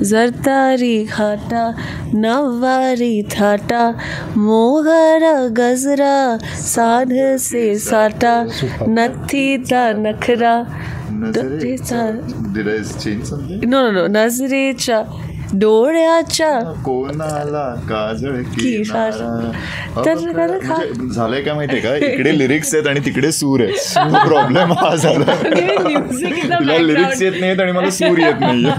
जरतारी घाटा नवारी थाटा मोगरा गजरा साध से साटा नथीचा नखरा नो नजरेच्या डोळ्याच्या कोणाला काजळ की झालंय काय माहितीये का, इकडे लिरिक्स आहेत आणि तिकडे सूर आहे. प्रॉब्लेम हा झाला, तिला लिरिक्स येत नाहीत आणि मला सूर येत नाहीये.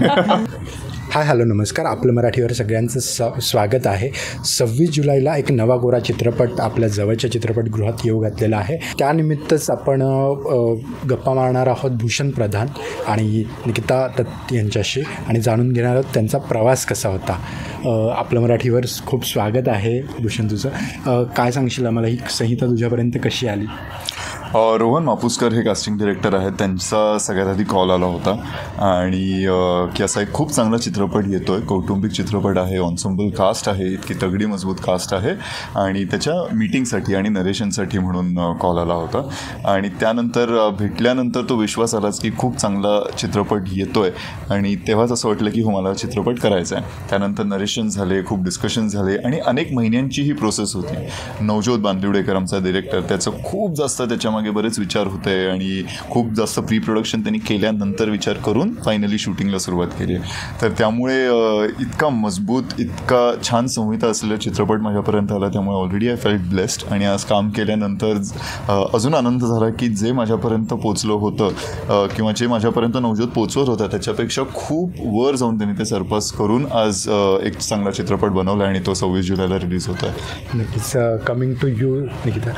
हाय हॅलो नमस्कार, आपलं मराठीवर सगळ्यांचं स्वागत आहे. 26 जुलैला एक नवा गोरा चित्रपट आपल्या जवळच्या चित्रपटगृहात येऊ घातलेला आहे. त्यानिमित्तच आपण गप्पा मारणार आहोत भूषण प्रधान आणि निकिता दत्त यांच्याशी आणि जाणून घेणार आहोत त्यांचा प्रवास कसा होता. आपलं मराठीवर खूप स्वागत आहे भूषण तुझं. काय सांगशील आम्हाला, ही संहिता तुझ्यापर्यंत कशी आली? रोहन मापुसकर हे कास्टिंग डिरेक्टर आहेत, त्यांचा सगळ्यात आधी कॉल आला होता आणि की असा एक खूप चांगला चित्रपट येतो आहे, कौटुंबिक चित्रपट आहे, ऑन्सेम्बल कास्ट आहे, इतकी तगडी मजबूत कास्ट आहे आणि त्याच्या मीटिंगसाठी आणि नरेशनसाठी म्हणून कॉल आला होता. आणि त्यानंतर भेटल्यानंतर तो विश्वास आलाच की खूप चांगला चित्रपट येतो आहे आणि तेव्हाच असं वाटलं की हो मला चित्रपट करायचा आहे. त्यानंतर नरेशन झाले, खूप डिस्कशन झाले आणि अनेक महिन्यांची ही प्रोसेस होती. नवज्योत बांदिवडेकर आमचा डिरेक्टर, त्याचं खूप जास्त त्याच्यामागे बरेच विचार होते आणि खूप जास्त प्री प्रोडक्शन त्यांनी केल्यानंतर विचार करून फायनली शूटिंगला सुरुवात केली. तर त्यामुळे इतका मजबूत, इतका छान संहिता असलेला चित्रपट माझ्यापर्यंत आला. त्यामुळे ऑलरेडी आय फेल्ट ब्लेस्ड आणि आज काम केल्यानंतर अजून आनंद झाला की जे माझ्यापर्यंत पोचलं होतं किंवा जे माझ्यापर्यंत नवज्योत पोचवत होता त्याच्यापेक्षा खूप वर जाऊन त्यांनी ते सरपास करून आज एक चांगला चित्रपट बनवला आणि तो 26 जुलैला रिलीज होत आहे. नक्कीच. Coming to you Nikita,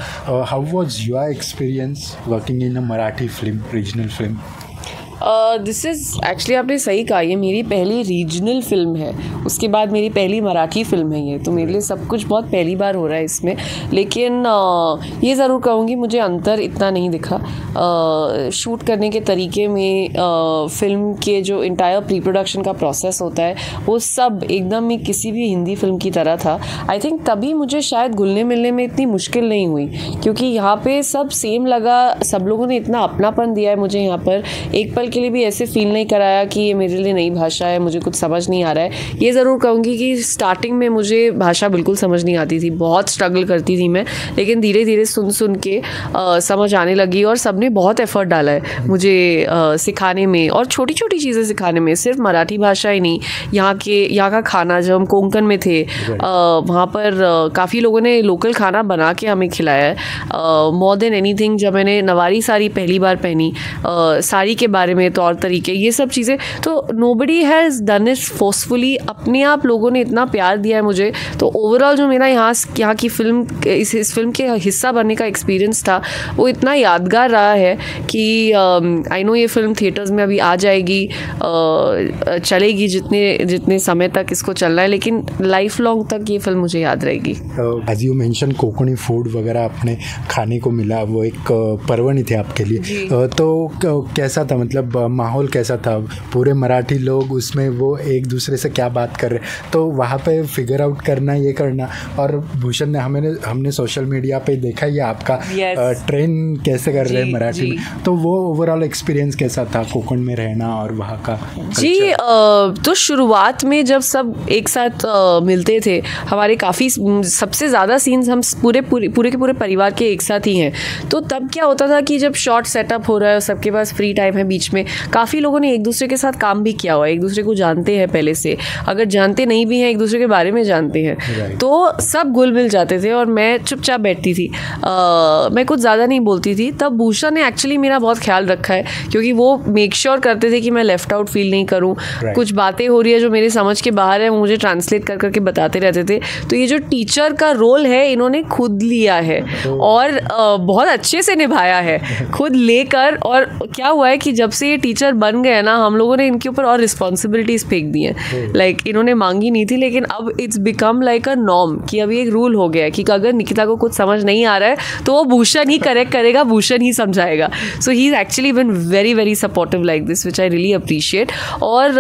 how was your experience working in a Marathi film, regional film? This is actually आपने सही कहा, ये मेरी पहली रीजनल फिल्म है, उसके बाद मेरी पहली मराठी फिल्म है ये, तो मेरे लिए सब कुछ बहुत पहली बार हो रहा है इसमें. लेकिन ये ज़रूर कहूँगी मुझे अंतर इतना नहीं दिखा. शूट करने के तरीके में, फिल्म के जो इंटायर प्री प्रोडक्शन का प्रोसेस होता है वो सब एकदम ही किसी भी हिंदी फिल्म की तरह था. आई थिंक तभी मुझे शायद घुलने मिलने में इतनी मुश्किल नहीं हुई, क्योंकि यहाँ पे सब सेम लगा. सब लोगों ने इतना अपनापन दिया है मुझे यहाँ पर, एक पल के लिए भी ऐसे फील नहीं कराया कि ये मेरे लिए नई भाषा है, मुझे कुछ समझ नहीं आ रहा है. ये ज़रूर कहूँगी कि स्टार्टिंग में मुझे भाषा बिल्कुल समझ नहीं आती थी, बहुत स्ट्रगल करती थी मैं, लेकिन धीरे धीरे सुन के समझ आने लगी और सबने बहुत एफर्ट डाला है मुझे सिखाने में और छोटी छोटी चीज़ें सिखाने में. सिर्फ मराठी भाषा ही नहीं, यहाँ का खाना, जब हम कोंकण में थे वहाँ पर काफ़ी लोगों ने लोकल खाना बना के हमें खिलाया है. मोर देन एनीथिंग, जब मैंने नवारी साड़ी पहली बार पहनी, साड़ी के बारे में, तौर तरीके, ये सब चीज़ें, तो nobody has done it forcefully. अपने आप लोगों ने इतना प्यार दिया है मुझे. तो ओवरऑल जो मेरा यहाँ की फिल्म, इस फिल्म के हिस्सा बनने का एक्सपीरियंस था वो इतना यादगार रहा है कि आई नो ये फिल्म थिएटर्स में अभी आ जाएगी, चलेगी जितने समय तक इसको चलना है, लेकिन लाइफ लॉन्ग तक ये फिल्म मुझे याद रहेगी. As you mention Konkani food वगैरह अपने खाने को मिला, वो एक पर्वणि थे आपके लिए. तो कैसा था, मतलब माहौल कैसा था? पूरे मराठी लोग उसमें वो एक दूसरे से क्या बात कर रहे, तो वहाँ पे फिगर आउट करना, ये करना. और भूषण ने हमने सोशल मीडिया पे देखा ये आपका ट्रेन कैसे कर रहे हैं मराठी में, तो वो ओवरऑल एक्सपीरियंस कैसा था कोंकण में रहना और वहाँ का? जी, तो शुरुआत में जब सब एक साथ मिलते थे, हमारे काफ़ी सबसे ज़्यादा सीन्स हम पूरे के पूरे परिवार के एक साथ ही हैं. तो तब क्या होता था कि जब शॉर्ट सेटअप हो रहा है, सबके पास फ्री टाइम है, बीच में काफ़ी लोगों ने एक दूसरे के साथ काम भी किया हुआ है, एक दूसरे को जानते हैं पहले से, अगर जानते नहीं भी हैं एक दूसरे के बारे में जानते हैं, तो सब घुल मिल जाते थे और मैं चुपचाप बैठती थी. मैं कुछ ज़्यादा नहीं बोलती थी. तब भूषण ने एक्चुअली मेरा बहुत ख्याल रखा है, क्योंकि वो मेक श्योर करते थे कि मैं लेफ्ट आउट फील नहीं करूँ. कुछ बातें हो रही है जो मेरे समझ के बाहर है, मुझे ट्रांसलेट कर करके बताते रहते थे. तो ये जो टीचर का रोल है इन्होंने खुद लिया है और बहुत अच्छे से निभाया है, खुद लेकर. और क्या हुआ है कि जब से ये टीचर बन गए ना, हम लोगों ने इनके ऊपर और रिस्पॉन्सिबिलिटीज़ फेंक दी हैं. लाइक इन्होंने मांगी नहीं थी, लेकिन अब it's become like a norm कि अभी एक रूल हो गया है कि अगर निकिता को कुछ समझ नहीं आ रहा है तो वो भूषण ही करेक्ट करेगा, भूषण ही समझाएगा. So he is actually been very very supportive like this, which I really appreciate. और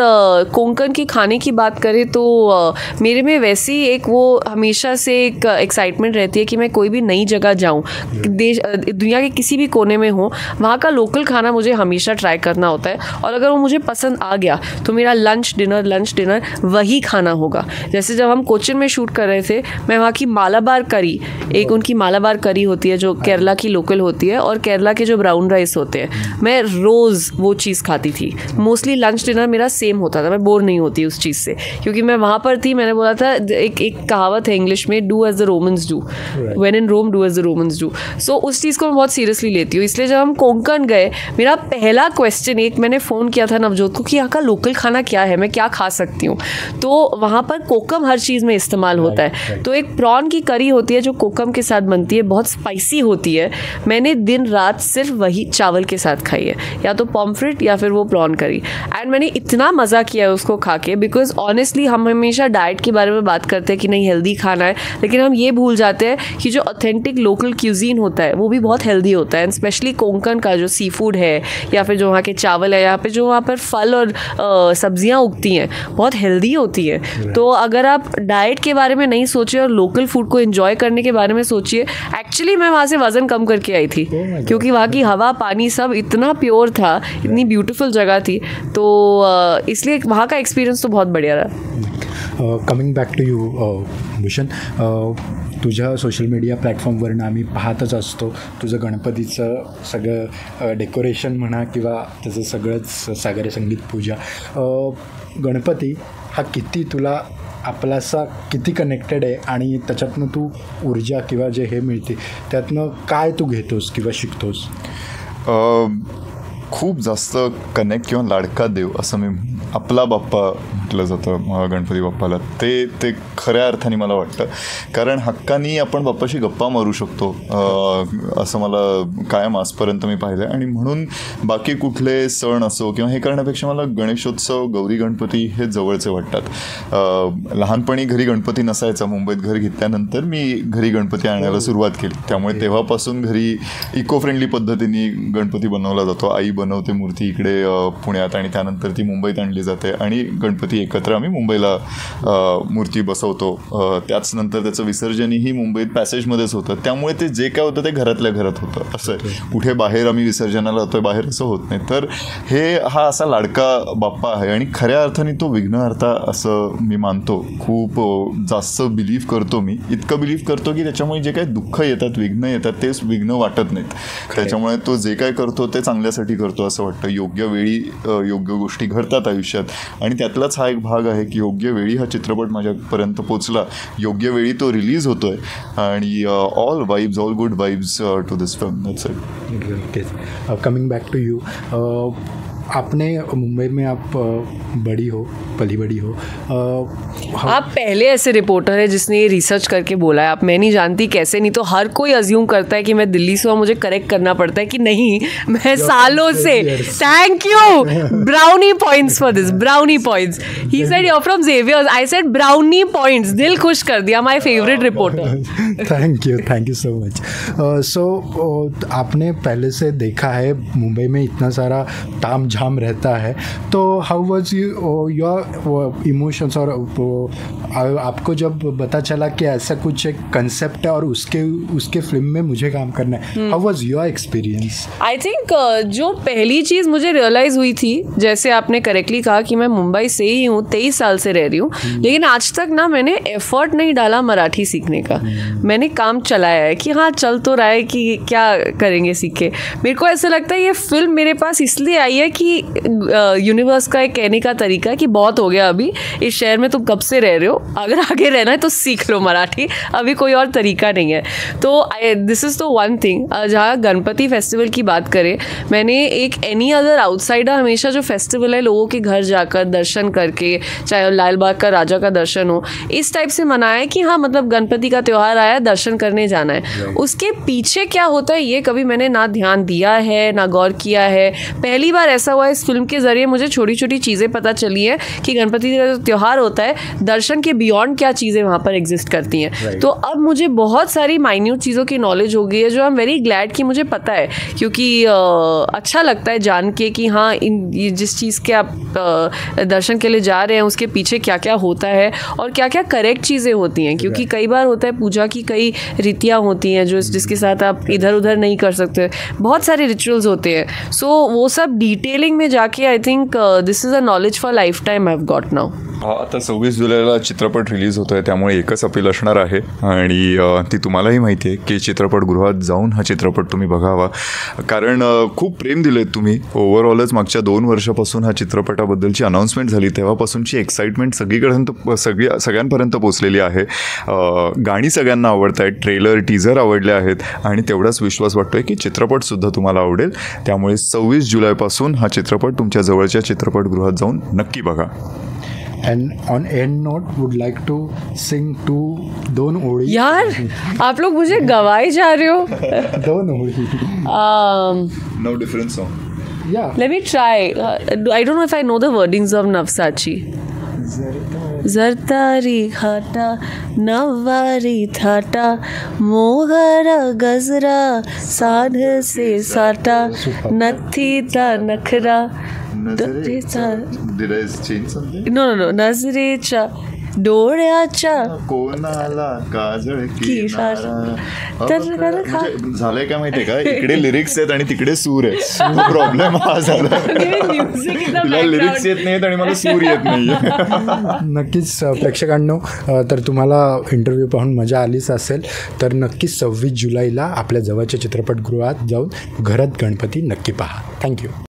कोंकण के खाने की बात करें तो मेरे में वैसे ही एक वो हमेशा से एक एक्साइटमेंट रहती है कि मैं कोई भी नई जगह जाऊँ, दुनिया के किसी भी कोने में हो, वहाँ का लोकल खाना मुझे हमेशा ट्राई करना होता है, और अगर वो मुझे पसंद आ गया तो मेरा लंच डिनर वही खाना होगा। जैसे जब हम कोचिन में शूट कर रहे थे, मैं वहाँ की मालाबार करी, एक उनकी मालाबार करी होती है जो केरला की लोकल होती है, और केरला के जो ब्राउन राइस होते हैं, मैं रोज़ वो चीज़ खाती थी। मोस्टली लंच डिनर मेरा सेम होता था, मैं बोर नहीं होती उस चीज़ से, क्योंकि मैं वहाँ पर थी। मैंने बोला था, एक कहावत है इंग्लिश में, do as the Romans do, when in Rome do as the Romans do. So उस चीज़ को मैं बहुत सीरियसली लेती हूँ। इसलिए जब हम कोंकण गए, मेरा पहला क्वेश्चन, मैंने फ़ोन किया था नवजोत को कि यहाँ का लोकल खाना क्या है, मैं क्या खा सकती हूँ। तो वहाँ पर कोकम हर चीज़ में इस्तेमाल होता है। तो एक प्रॉन की करी होती है जो कोकम के साथ बनती है, बहुत स्पाइसी होती है। मैंने दिन रात सिर्फ वही चावल के साथ खाई है, या तो पॉम्फ्रेट या फिर वो प्रॉन करी, एंड मैंने इतना मज़ा किया है उसको खा के। बिकॉज ऑनेस्टली हम हमेशा डाइट के बारे में बात करते हैं कि नहीं हेल्दी खाना है, लेकिन हम ये भूल जाते हैं कि जो ऑथेंटिक लोकल क्यूजीन होता है वो भी बहुत हेल्दी होता है। एंड स्पेशली कोंकण का जो सी फूड है, या फिर जो वहाँ के चावल है, यहाँ पे जो वहाँ पर फल और सब्जियाँ उगती हैं, बहुत हेल्दी होती है। तो अगर आप डाइट के बारे में नहीं सोचिए और लोकल फूड को एंजॉय करने के बारे में सोचिए। एक्चुअली मैं वहाँ से वज़न कम करके आई थी, क्योंकि वहाँ की हवा पानी सब इतना प्योर था, इतनी ब्यूटीफुल जगह थी, तो इसलिए वहाँ का एक्सपीरियंस तो बहुत बढ़िया रहा। Coming back to you Bhushan, तुझ्या सोशल मीडिया प्लॅटफॉर्मवरनं आम्ही पाहतच असतो तुझं गणपतीचं सगळं डेकोरेशन म्हणा किंवा त्याचं सगळंच सागर संगीत पूजा. गणपती हा किती तुला आपलासा किती कनेक्टेड आहे आणि त्याच्यातनं तू ऊर्जा किंवा जे हे मिळते त्यातनं काय तू घेतोस किंवा शिकतोस? खूप जास्त कनेक्ट किंवा लाडका देव असं मी आपला बाप्पा म्हटलं जातं गणपती बाप्पाला, ते खऱ्या अर्थाने मला वाटतं. कारण हक्कानी आपण बाप्पाशी गप्पा मारू शकतो असं मला कायम आजपर्यंत मी पाहिलं आहे. आणि म्हणून बाकी कुठले सण असो किंवा हे करण्यापेक्षा मला गणेशोत्सव, गौरी गणपती हे जवळचे वाटतात. लहानपणी घरी गणपती नसायचा, मुंबईत घर घेतल्यानंतर मी घरी गणपती आणायला सुरुवात केली. त्यामुळे तेव्हापासून घरी इको फ्रेंडली पद्धतीने गणपती बनवला जातो. आई बनवते मूर्ती इकडे पुण्यात आणि त्यानंतर ती मुंबईत आणली जाते आणि गणपती एकत्र आम्ही मुंबईला मूर्ती बसवतो. त्याच नंतर त्याचं विसर्जनही मुंबईत पॅसेजमध्येच होतं. त्यामुळे ते जे काय होतं ते घरातल्या घरात होतं. असं कुठे बाहेर आम्ही विसर्जनाला जातोय बाहेर असं होत नाही. तर हा असा लाडका बाप्पा आहे आणि खऱ्या अर्थाने तो विघ्नहर्ता असं मी मानतो. खूप जास्त बिलीव्ह करतो मी. इतकं बिलीव्ह करतो की त्याच्यामुळे जे काही दुःख येतात, विघ्न येतात, तेच विघ्न वाटत नाहीत. त्याच्यामुळे तो जे काय करतो ते चांगल्यासाठी करतो असं वाटतं. योग्य वेळी योग्य गोष्टी घडतात आयुष्यात आणि त्यातलाच हा एक भाग आहे की योग्य वेळी हा चित्रपट माझ्यापर्यंत पोचला, योग्य वेळी तो रिलीज होतोय आणि all vibes, all good vibes to this film. That's it. Coming back to you, आपने मुंबई में आप बड़ी हो, पली बड़ी हो. आप पहले ऐसे रिपोर्टर है जिसने ये रिसर्च करके बोला है. आप मैं नहीं जानती कैसे, नहीं तो हर कोई अज्यूम करता है कि मैं दिल्ली से हूँ, मुझे करेक्ट करना पड़ता है कि नहीं मैं सालों से. Thank you, brownie points for this, brownie points. He said you are from Xavier's, I said brownie points. दिल खुश कर दिया, my favourite reporter. Thank you so much. So आपने पहले से देखा है मुंबई में इतना सारा ताम झाम रहता है, तो हाउ वाज योर इमोशंस, और आपको जब पता चला कि ऐसा कुछ एक कंसेप्ट है और उसके फिल्म में मुझे काम करना है, how was your experience? I think जो पहली चीज़ मुझे रियलाइज़ हुई थी, जैसे आपने करेक्टली कहा कि मैं मुंबई से ही हूँ, 23 साल से रह रही हूँ, लेकिन आज तक ना मैंने एफर्ट नहीं डाला मराठी सीखने का. मैंने काम चलाया है कि हाँ चल तो रहा है कि क्या करेंगे सीख के. मेरे को ऐसा लगता है ये फिल्म मेरे पास इसलिए आई है कि यूनिवर्स का एक कहने का तरीका है कि बहुत हो गया, अभी इस शहर में तुम कब से रह रहे हो, अगर आगे रहना है तो सीख लो मराठी, अभी कोई और तरीका नहीं है. तो दिस इज़ तो वन थिंग. जहाँ गणपति फेस्टिवल की बात करें, मैंने एक एनी अदर आउटसाइडर हमेशा जो फेस्टिवल है लोगों के घर जाकर दर्शन करके, चाहे लाल बाग का राजा का दर्शन हो, इस टाइप से मनाया है कि हाँ मतलब गणपति का त्यौहार आया, दर्शन करने जाना है. उसके पीछे क्या होता है ये कभी मैंने ना ध्यान दिया है ना गौर किया है. पहली बार ऐसा हुआ इस फिल्म के ज़रिए मुझे छोटी छोटी चीज़ें पता चली हैं कि गणपति का जो त्यौहार होता है दर्शन के बियॉन्ड क्या चीज़ें वहाँ पर एग्जिस्ट करती हैं। तो अब मुझे बहुत सारी माइन्यूट चीज़ों की नॉलेज हो गई है जो आई एम वेरी ग्लैड कि मुझे पता है, क्योंकि अच्छा लगता है जान के कि हाँ ये जिस चीज़ के आप दर्शन के लिए जा रहे हैं उसके पीछे क्या क्या होता है और क्या क्या करेक्ट चीज़ें होती हैं, क्योंकि कई बार होता है पूजा की कई रीतियाँ होती हैं जो जिसके साथ आप इधर उधर नहीं कर सकते, बहुत सारे रिचुअल्स होते हैं। सो वो सब डिटेलिंग में जाके I think this is a knowledge for life time I have got now. आता 26 जुलैला चित्रपट रिलीज होतो आहे, त्यामुळे एकच अपील असणार आहे आणि ती तुम्हालाही माहिती आहे की चित्रपटगृहात जाऊन हा चित्रपट तुम्ही बघावा, कारण खूप प्रेम दिलं आहे तुम्ही. ओव्हरऑलच मागच्या 2 वर्षापासून हा चित्रपटाबद्दलची अनाऊन्समेंट झाली तेव्हापासूनची एक्साइटमेंट सगळ्यांपर्यंत पोचलेली आहे. गाणी सगळ्यांना आवडत आहेत, ट्रेलर टीझर आवडले आहेत आणि तेवढाच विश्वास वाटतोय की चित्रपटसुद्धा तुम्हाला आवडेल. त्यामुळे 26 जुलैपासून हा चित्रपट तुमच्या जवळच्या चित्रपटगृहात जाऊन नक्की बघा. And on end note, would like to sing दो ओड़ी. यार आप लोग मुझे गवाए जा रहे हो. 2 ओड़ी. No different song. Yeah. Let me try. I don't know if I know the wordings of Navsachi. जरतारी घाटा नवारी थाटा मोहरा गजरा साध से साटा नथी ता नखरा. Did I change something? No. नजरेच्या डोळ्याच्या कोणाला काजळ किनारा. म्हणजे झालंय काय माहितीये का, इकडे लिरिक्स आहेत आणि तिकडे सूर आहे. प्रॉब्लेम हा झाला, तिला लिरिक्स येत नाहीत आणि मला सूर येत नाहीये. नक्कीच प्रेक्षकांनो, तर तुम्हाला इंटरव्ह्यू पाहून मजा आलीच असेल, तर नक्कीच 26 जुलैला आपल्या जवळच्या चित्रपटगृहात जाऊन घरात गणपती नक्की पहा. थँक्यू.